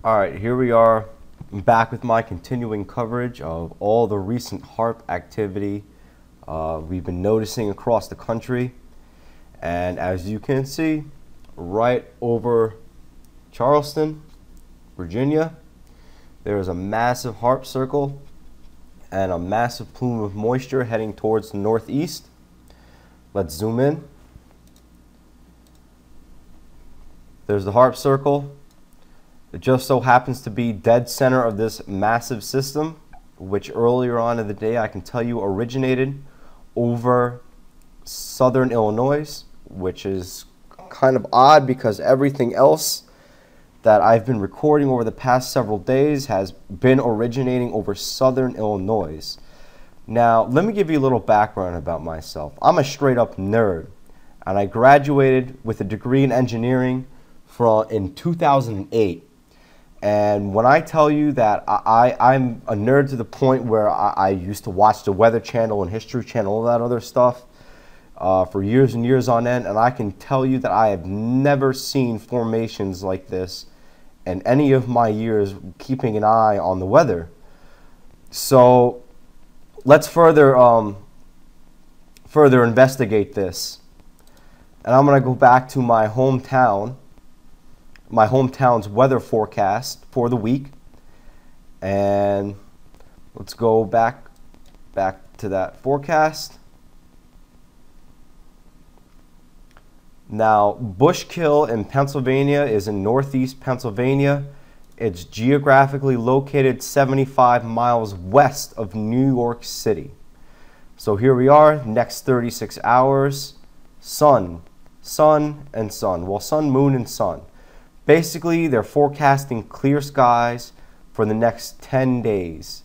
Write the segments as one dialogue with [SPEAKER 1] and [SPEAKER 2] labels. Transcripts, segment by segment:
[SPEAKER 1] All right, here we are back with my continuing coverage of all the recent HAARP activity we've been noticing across the country. And as you can see, right over Charleston, Virginia, there is a massive HAARP circle and a massive plume of moisture heading towards the northeast. Let's zoom in. There's the HAARP circle. It just so happens to be dead center of this massive system, which earlier on in the day I can tell you originated over southern Illinois, which is kind of odd because everything else that I've been recording over the past several days has been originating over southern Illinois. Now, let me give you a little background about myself. I'm a straight up nerd, and I graduated with a degree in engineering in 2008. And when I tell you that I'm a nerd to the point where I used to watch the Weather Channel and History Channel, all that other stuff for years and years on end, and I can tell you that I have never seen formations like this in any of my years keeping an eye on the weather. So let's further investigate this. And I'm going to go back to my hometown's weather forecast for the week, and let's go back to that forecast. Now, Bushkill in Pennsylvania is in northeast Pennsylvania. It's geographically located 75 miles west of New York City. So here we are, next 36 hours, sun, and sun. Well, sun, moon, and sun. Basically, they're forecasting clear skies for the next 10 days.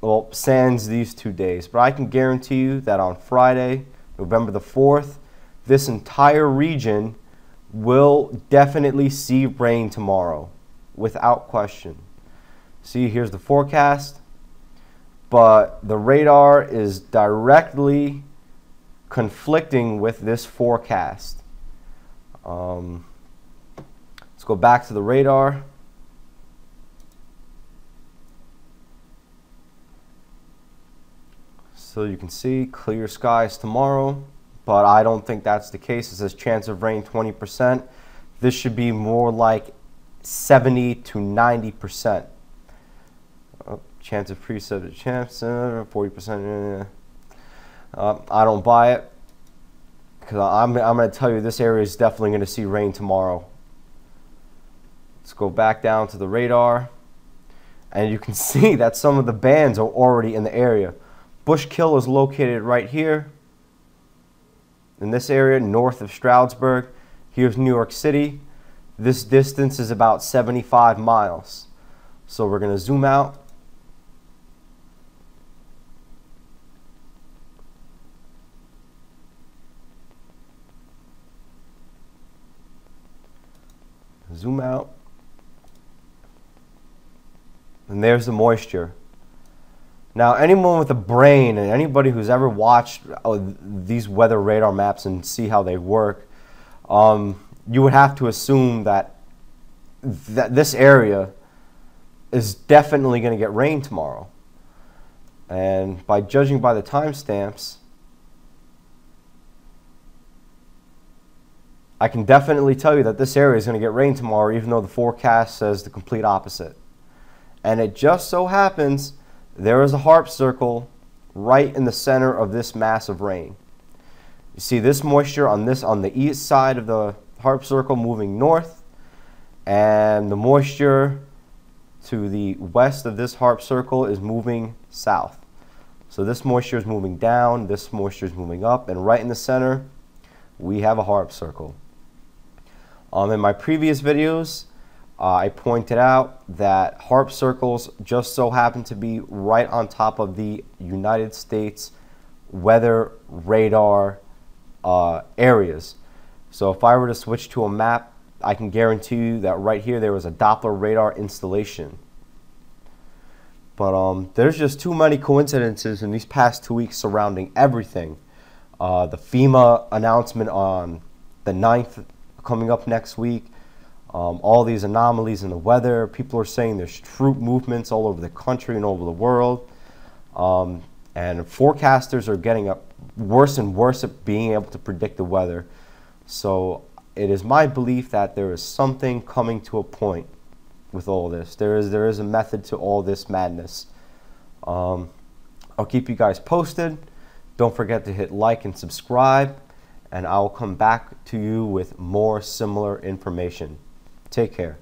[SPEAKER 1] Well, sans these 2 days. But I can guarantee you that on Friday, November the 4th, this entire region will definitely see rain tomorrow, without question. See, here's the forecast. But the radar is directly conflicting with this forecast. Let's go back to the radar. So you can see clear skies tomorrow, but I don't think that's the case. It says chance of rain 20%. This should be more like 70 to 90%. Chance of precipitation, chance 40%. I don't buy it because I'm going to tell you this area is definitely going to see rain tomorrow. Let's go back down to the radar, and you can see that some of the bands are already in the area. Bushkill is located right here in this area north of Stroudsburg. Here's New York City. This distance is about 75 miles. So we're going to zoom out. Zoom out. And there's the moisture. Now, anyone with a brain and anybody who's ever watched these weather radar maps and see how they work, you would have to assume that this area is definitely going to get rain tomorrow. And by judging by the timestamps, I can definitely tell you that this area is going to get rain tomorrow, even though the forecast says the complete opposite. And it just so happens there is a HAARP circle right in the center of this mass of rain. You see this moisture on the east side of the HAARP circle moving north, and the moisture to the west of this HAARP circle is moving south. So this moisture is moving down, this moisture is moving up, and right in the center we have a HAARP circle. In my previous videos, I pointed out that HAARP circles just so happen to be right on top of the United States weather radar areas. So if I were to switch to a map, I can guarantee you that right here there was a Doppler radar installation. But there's just too many coincidences in these past 2 weeks surrounding everything. The FEMA announcement on the 9th coming up next week. all these anomalies in the weather. People are saying there's troop movements all over the country and all over the world. And forecasters are getting worse and worse at being able to predict the weather. So it is my belief that there is something coming to a point with all this. There is a method to all this madness. I'll keep you guys posted. Don't forget to hit like and subscribe, and I'll come back to you with more similar information. Take care.